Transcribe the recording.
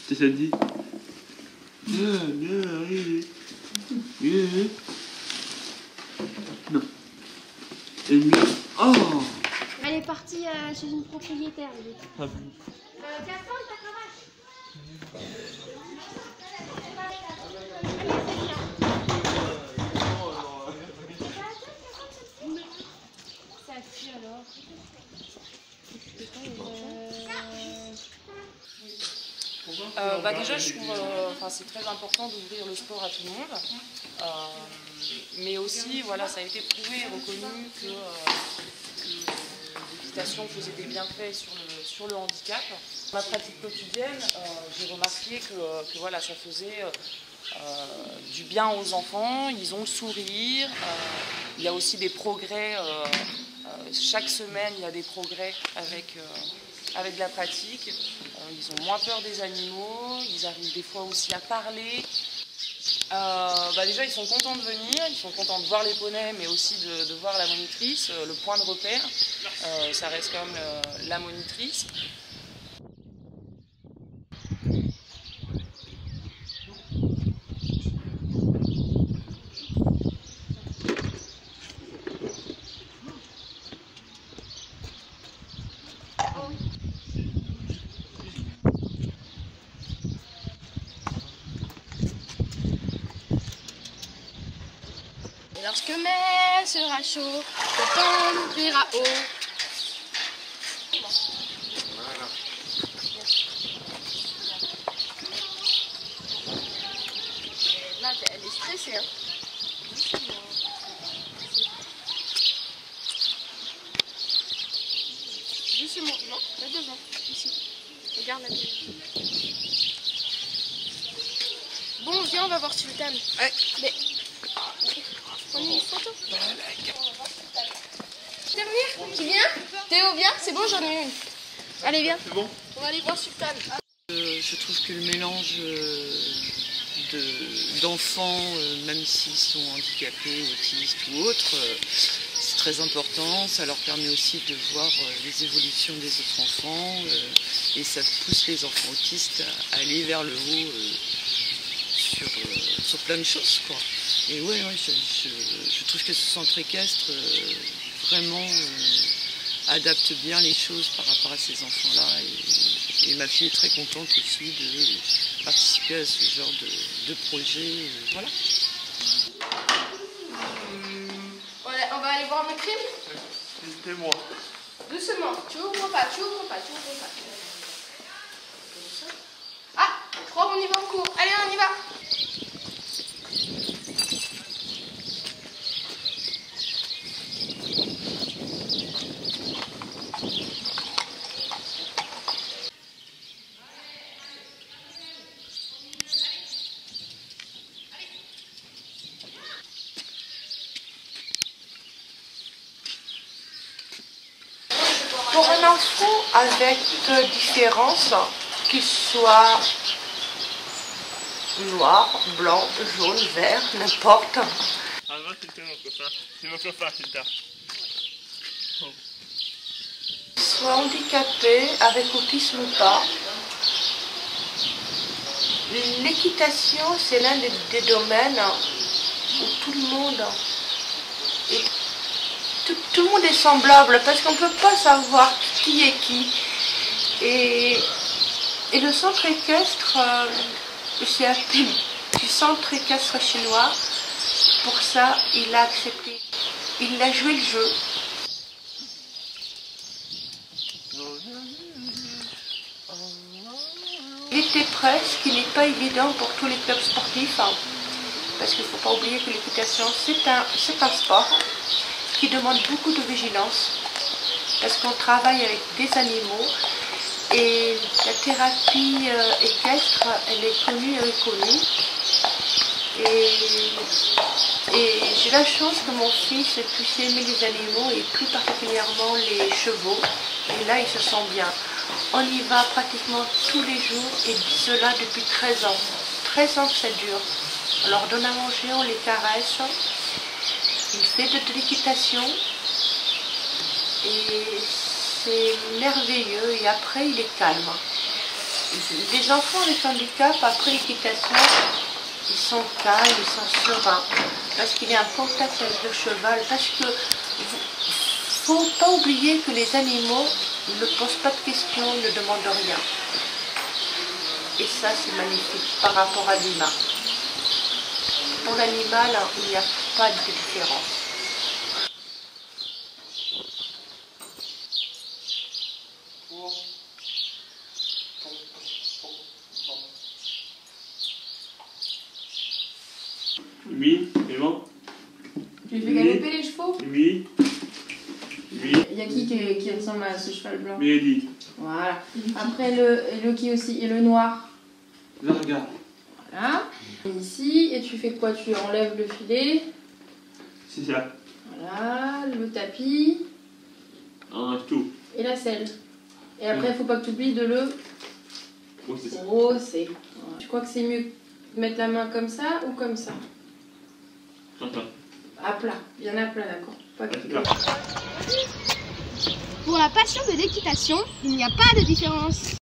C'est ça dit. Non. Et mieux. Oh. Elle est partie chez une propriétaire. Ah, Ça tue alors. Déjà, je trouve c'est très important d'ouvrir le sport à tout le monde. Mais aussi, voilà, ça a été prouvé et reconnu que l'équitation faisait des bienfaits sur le handicap. Dans ma pratique quotidienne, j'ai remarqué que voilà, ça faisait du bien aux enfants, ils ont le sourire, il y a aussi des progrès, chaque semaine il y a des progrès avec la pratique, ils ont moins peur des animaux, ils arrivent des fois aussi à parler. Déjà ils sont contents de venir, ils sont contents de voir les poneys mais aussi de voir la monitrice, le point de repère, ça reste quand même la monitrice. Lorsque mai sera chaud, le temps brillera haut. Là, elle est stressée. Hein. Doucement, non, là devant, ici. Regarde la télé. Bon, viens, on va voir Sultan. Ouais. Mais... On est une photo. Dernière, qui vient? Théo, viens, c'est bon, j'en ai une. Allez, viens. c'est bon. On va aller voir Sultan. Je trouve que le mélange d'enfants, même s'ils sont handicapés, autistes ou autres, c'est très important. Ça leur permet aussi de voir les évolutions des autres enfants et ça pousse les enfants autistes à aller vers le haut sur plein de choses, quoi. Et ouais, je trouve que ce centre équestre vraiment adapte bien les choses par rapport à ces enfants-là. Et ma fille est très contente aussi de participer à ce genre de projet. Voilà. On va aller voir le crime. C'est moi. Doucement, tu ouvres pas. Ah, 3, on y va en cours. Allez, on y va. Pour un enfant avec différence, qu'il soit noir, blanc, jaune, vert, n'importe. Soit handicapé, avec autisme ou pas. L'équitation, c'est l'un des domaines où tout le monde est... Tout le monde est semblable parce qu'on ne peut pas savoir qui est qui. Et le centre équestre, c'est un du centre équestre chinois. Pour ça, il a accepté. Il a joué le jeu. Il était prêt, ce qui n'est pas évident pour tous les clubs sportifs. Parce qu'il ne faut pas oublier que l'équitation, c'est un sport qui demande beaucoup de vigilance parce qu'on travaille avec des animaux et la thérapie équestre, elle est connue et reconnue. Et j'ai la chance que mon fils puisse aimer les animaux et plus particulièrement les chevaux. Et là, il se sent bien. On y va pratiquement tous les jours et cela depuis 13 ans. 13 ans que ça dure. On leur donne à manger, on les caresse. Il fait de l'équitation et c'est merveilleux et après il est calme. Les enfants avec handicap, après l'équitation, ils sont calmes, ils sont sereins. Parce qu'il est en contact avec le cheval. Parce que faut pas oublier que les animaux ne posent pas de questions, ne demandent rien. Et ça, c'est magnifique par rapport à l'humain. Pour l'animal, il n'y a pas de différence. Oui, c'est bon. Tu fais galoper les chevaux? Oui. Oui. Il y a qui ressemble à ce cheval blanc? Mélodie. Voilà. Après le qui aussi, et le noir. Zarga. Voilà. Et ici, et tu fais quoi? Tu enlèves le filet. C'est ça. Voilà, le tapis. En tout. Et la selle. Et après, il faut pas que tu oublies de le Oui, c'est ça. brosser. Voilà. Tu crois que c'est mieux de mettre la main comme ça ou comme ça? Attends. À plat, bien à plat, d'accord. Pas que... Pour la passion de l'équitation, il n'y a pas de différence.